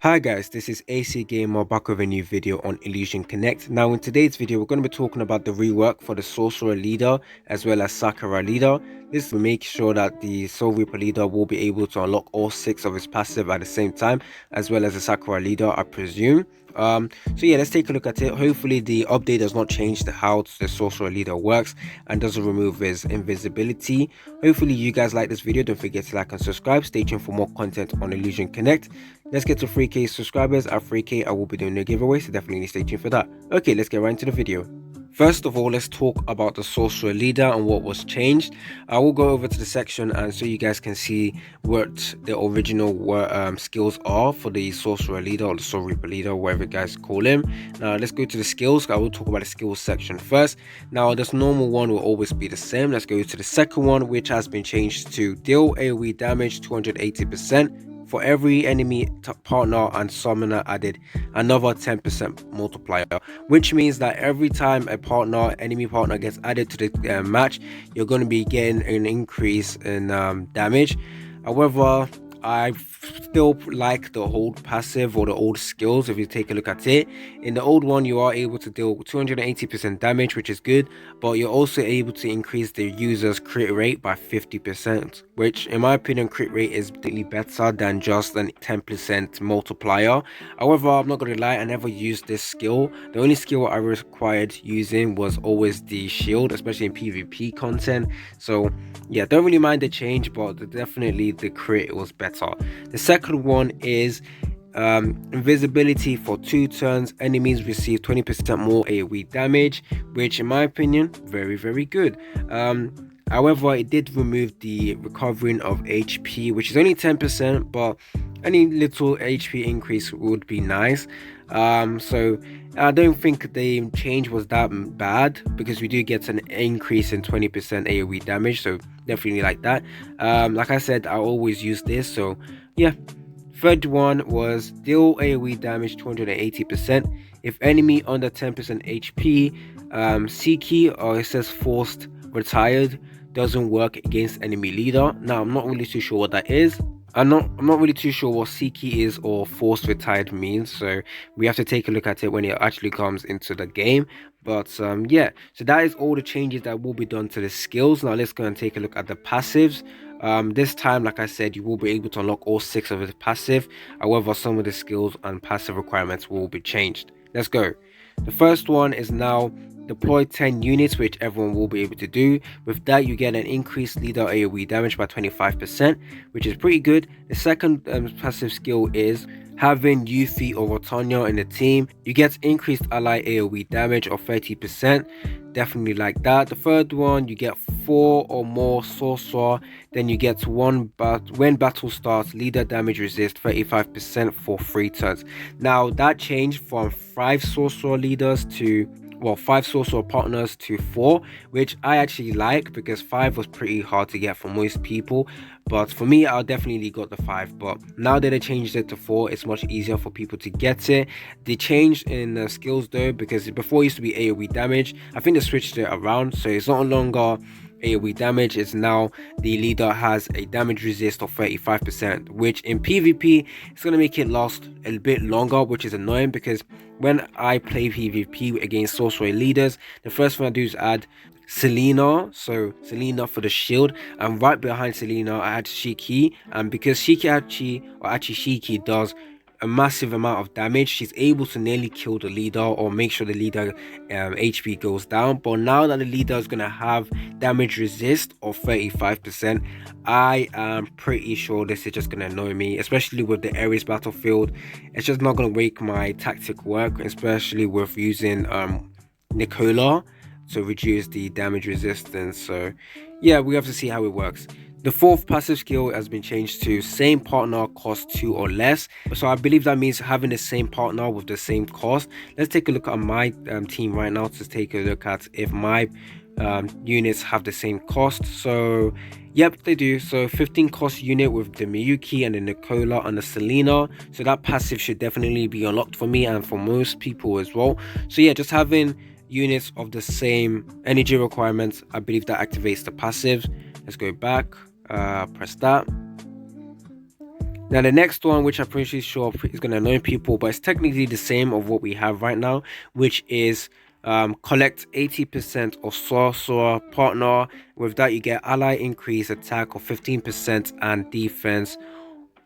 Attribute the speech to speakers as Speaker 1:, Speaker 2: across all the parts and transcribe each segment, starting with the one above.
Speaker 1: Hi guys, this is AC Gamer back with a new video on Illusion Connect. Now in today's video we're going to be talking about the rework for the Sorcerer leader as well as Sakura leader. This will make sure that the Soul Reaper leader will be able to unlock all 6 of his passive at the same time as well as the Sakura leader, I presume. So yeah, let's take a look at it. Hopefully the update does not change how the Sorcerer leader works and doesn't remove his invisibility. Hopefully you guys like this video. Don't forget to like and subscribe. Stay tuned for more content on Illusion Connect. Let's get to 3k subscribers. At 3k I will be doing a giveaway, so definitely stay tuned for that. Okay, let's get right into the video. First of all, let's talk about the Sorcerer leader and what was changed. I will go over to the section and so you guys can see what the original skills are for the Sorcerer leader or the Soul Reaper leader, whatever you guys call him. Now let's go to the skills. I will talk about the skills section first. Now this normal one will always be the same. Let's go to the second one, which has been changed to deal AoE damage 280%. For every enemy partner and summoner added another 10% multiplier, which means that every time a enemy partner gets added to the match, you're going to be getting an increase in damage. However, I still like the old passive or the old skills. If you take a look at it, in the old one you are able to deal 280% damage, which is good, but you're also able to increase the user's crit rate by 50%, which in my opinion crit rate is definitely better than just a 10% multiplier. However, I'm not gonna lie, I never used this skill. The only skill I required using was always the shield, especially in PvP content. So yeah, don't really mind the change, but definitely the crit was better. The second one is invisibility for 2 turns. Enemies receive 20% more AoE damage, which in my opinion very good. However, it did remove the recovering of HP, which is only 10%, but any little HP increase would be nice. So I don't think the change was that bad because we do get an increase in 20% AoE damage, so definitely like that. Like I said, I always use this, so yeah. Third one was deal AoE damage 280%. If enemy under 10% HP, C key, or it says forced retired, doesn't work against enemy leader. Now I'm not really too sure what that is. I'm not really too sure what C key is or forced retired means, so we have to take a look at it when it actually comes into the game. But yeah, so that is all the changes that will be done to the skills. Now let's go and take a look at the passives. This time, like I said, you will be able to unlock all 6 of the passive. However, some of the skills and passive requirements will be changed. Let's go. The first one is now deploy 10 units, which everyone will be able to do. With that, you get an increased leader AoE damage by 25%, which is pretty good. The second passive skill is having Yuffie or Rotonya in the team. You get increased ally AoE damage of 30%. Definitely like that. The third one, you get 4 or more sorcerer, then you get one, but when battle starts, leader damage resist 35% for 3 turns. Now that changed from 5 sorcerer leaders to 5 sorcerer partners to 4, which I actually like because 5 was pretty hard to get for most people, but for me I definitely got the 5. But now that they changed it to 4, it's much easier for people to get it. They changed in the skills though, because before it used to be AoE damage. I think they switched it around, so it's no longer AoE damage. Is now the leader has a damage resist of 35%, which in PvP it's going to make it last a bit longer, which is annoying because when I play PvP against sorcerer leaders, the first thing I do is add Selena, so Selena for the shield, and right behind Selena I add Shiki, and because Shiki does a massive amount of damage, she's able to nearly kill the leader or make sure the leader HP goes down. But now that the leader is going to have damage resist of 35%, I am pretty sure this is just going to annoy me, especially with the Ares battlefield. It's just not going to make my tactic work, especially with using Nicola to reduce the damage resistance. So yeah, we have to see how it works. The fourth passive skill has been changed to same partner cost 2 or less. So I believe that means having the same partner with the same cost. Let's take a look at my team right now to take a look at if my units have the same cost. So yep, they do. So 15 cost unit with the Miyuki and the Nicola and the Selena. So that passive should definitely be unlocked for me and for most people as well. So yeah, just having units of the same energy requirements, I believe that activates the passive. Let's go back, press that. Now the next one, which I'm pretty sure is going to annoy people, but it's technically the same of what we have right now, which is collect 80% of sorcerer partner. With that, you get ally increase attack of 15% and defense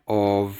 Speaker 1: of,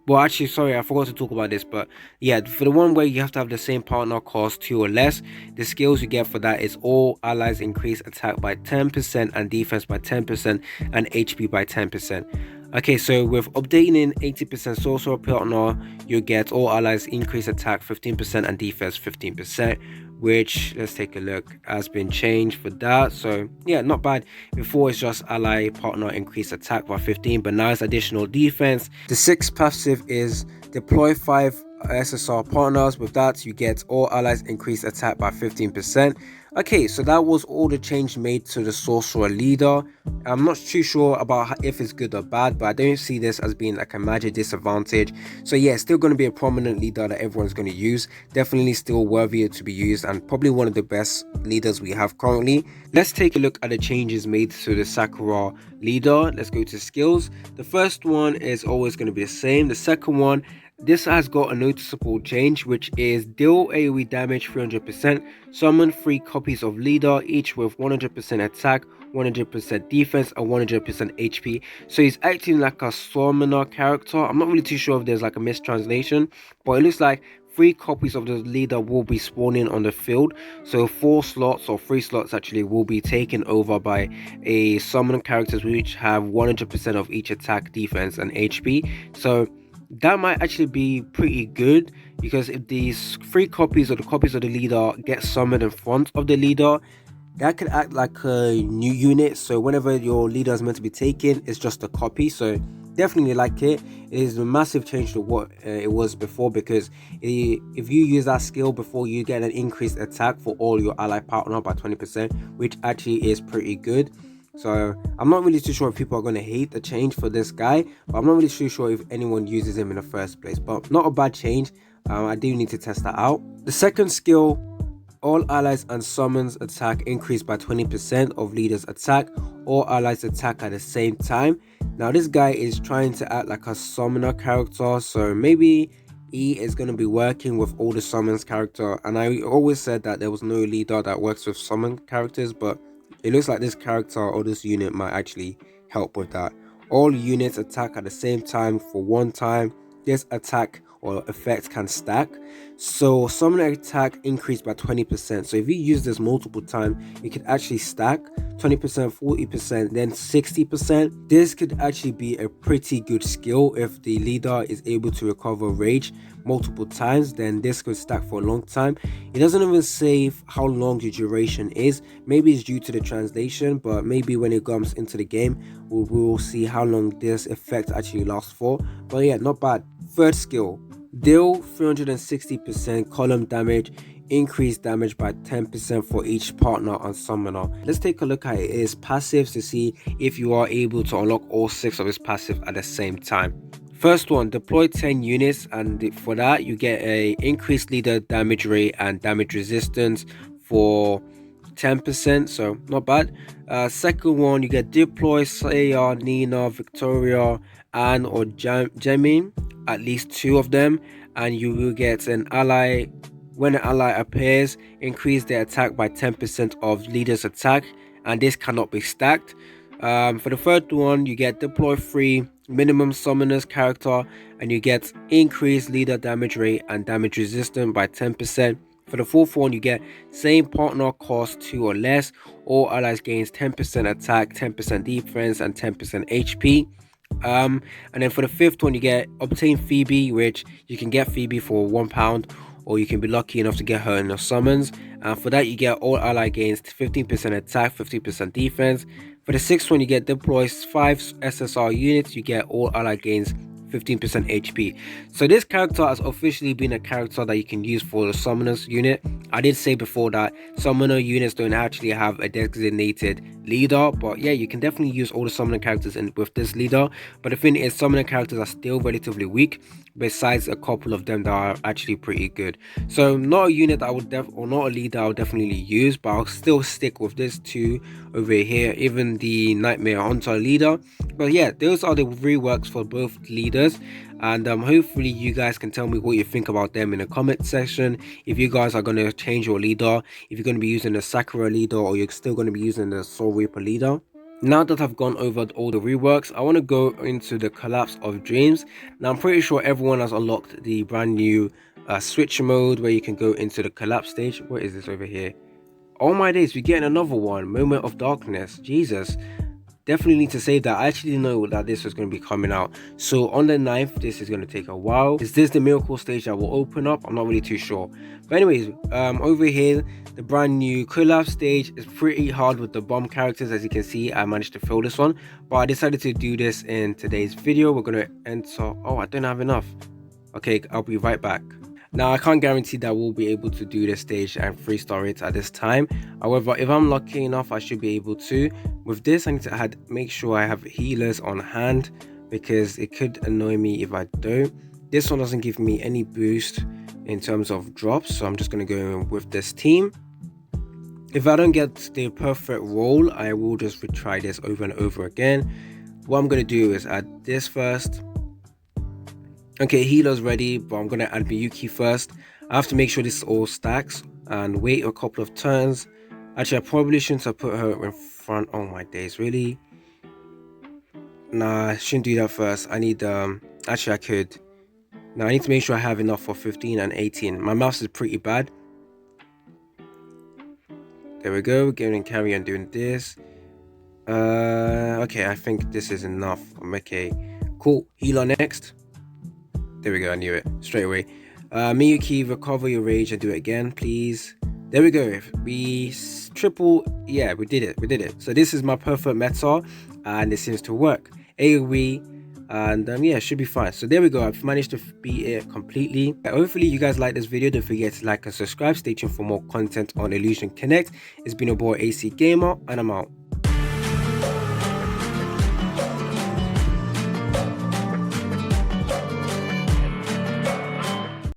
Speaker 1: well, actually, sorry, I forgot to talk about this, but yeah, for the one where you have to have the same partner cost 2 or less, the skills you get for that is all allies increase attack by 10% and defense by 10% and HP by 10%. Okay, so with updating 80% sorcerer partner, you get all allies increase attack 15% and defense 15%, which, let's take a look, has been changed for that. So yeah, not bad. Before it's just ally partner increase attack by 15, but now it's additional defense. The sixth passive is deploy 5 SSR partners. With that, you get all allies increase attack by 15%. Okay, so that was all the change made to the sorcerer leader. I'm not too sure about if it's good or bad, but I don't see this as being like a major disadvantage. So yeah, it's still going to be a prominent leader that everyone's going to use. Definitely still worthy to be used and probably one of the best leaders we have currently. Let's take a look at the changes made to the Sakura leader. Let's go to skills. The first one is always going to be the same. The second one, this has got a noticeable change, which is deal AoE damage 300%, summon 3 copies of leader, each with 100% attack, 100% defense and 100% HP. So he's acting like a summoner character. I'm not really too sure if there's like a mistranslation, but it looks like 3 copies of the leader will be spawning on the field. So 4 slots or 3 slots actually will be taken over by a summoner characters which have 100% of each attack, defense and HP. So that might actually be pretty good, because if these 3 copies or the copies of the leader get summoned in front of the leader, that could act like a new unit. So whenever your leader is meant to be taken, it's just a copy. So definitely like it. It is a massive change to what it was before, because if you use that skill before, you get an increased attack for all your ally partner by 20%, which actually is pretty good. So I'm not really too sure if people are going to hate the change for this guy, but I'm not really too sure if anyone uses him in the first place. But not a bad change. I do need to test that out. The second skill, all allies and summons attack increase by 20% of leader's attack. All allies attack at the same time. Now this guy is trying to act like a summoner character, so maybe he is going to be working with all the summons character. And I always said that there was no leader that works with summon characters, but it looks like this character or this unit might actually help with that. All units attack at the same time for one time. This attack or effect can stack. So summon attack increased by 20%. So if you use this multiple times, it could actually stack 20%, 40%, then 60%. This could actually be a pretty good skill. If the leader is able to recover rage multiple times, then this could stack for a long time. It doesn't even say how long the duration is. Maybe it's due to the translation, but maybe when it comes into the game, we will see how long this effect actually lasts for. But yeah, not bad. Third skill, deal 360% column damage, increase damage by 10% for each partner on summoner. Let's take a look at his passives to see if you are able to unlock all 6 of his passives at the same time. First one, deploy 10 units, and for that you get a increased leader damage rate and damage resistance for 10%, so not bad. Second one, you get deploy Slayer, Nina, Victoria and or Jamin, at least 2 of them, and you will get an ally. When an ally appears, increase their attack by 10% of leader's attack, and this cannot be stacked. For the third one, you get deploy 3 minimum summoners character, and you get increased leader damage rate and damage resistance by 10%. For the fourth one, you get same partner cost 2 or less. All allies gains 10% attack, 10% defense, and 10% HP. And then for the fifth one, you get obtain Phoebe, which you can get Phoebe for £1, or you can be lucky enough to get her in your summons. And for that, you get all ally gains 15% attack, 15% defense. For the sixth one, you get deploy 5 SSR units. You get all ally gains 15% HP. So this character has officially been a character that you can use for the summoners unit. I did say before that summoner units don't actually have a designated leader, but yeah, you can definitely use all the summoner characters with this leader. But the thing is, summoner characters are still relatively weak, besides a couple of them that are actually pretty good. So not a unit that I would or not a leader I would definitely use, but I'll still stick with this two over here, even the Nightmare Hunter leader. But yeah, those are the reworks for both leaders, and hopefully you guys can tell me what you think about them in the comment section. If you guys are going to change your leader, if you're going to be using the Sakura leader, or you're still going to be using the Soul Reaper leader. Now that I've gone over all the reworks, I want to go into the Collapse of Dreams. Now I'm pretty sure everyone has unlocked the brand new switch mode where you can go into the collapse stage. What is this over here? Oh my days, we're getting another one. Moment of Darkness. Jesus. Definitely need to save that. I actually didn't know that this was going to be coming out. So on the 9th, this is going to take a while. Is this the miracle stage that will open up? I'm not really too sure. But anyways, over here, the brand new collapse stage is pretty hard with the bomb characters. As you can see, I managed to fill this one, but I decided to do this in today's video. We're going to enter. Oh, I don't have enough. Okay, I'll be right back. Now, I can't guarantee that we'll be able to do this stage and 3-star it at this time. However, if I'm lucky enough, I should be able to. With this, I need to make sure I have healers on hand, because it could annoy me if I don't. This one doesn't give me any boost in terms of drops, so I'm just going to go with this team. If I don't get the perfect roll, I will just retry this over and over again. What I'm going to do is add this first. Okay, healer's ready, but I'm going to add Miyuki first. I have to make sure this all stacks and wait a couple of turns. Actually, I probably shouldn't have put her in front. Oh my days, really? Nah, I shouldn't do that first. I need, actually I could. Now I need to make sure I have enough for 15 and 18. My mouse is pretty bad. There we go, getting carry on doing this. Okay, I think this is enough. Okay, cool. Healer next. There we go, I knew it straight away. Miyuki, recover your rage and do it again, please. There we go. We triple. Yeah, we did it. So this is my perfect meta, and it seems to work. AoE, and yeah, it should be fine. So there we go. I've managed to beat it completely. Hopefully you guys like this video. Don't forget to like and subscribe. Stay tuned for more content on Illusion Connect. It's been your boy AC Gamer, and I'm out.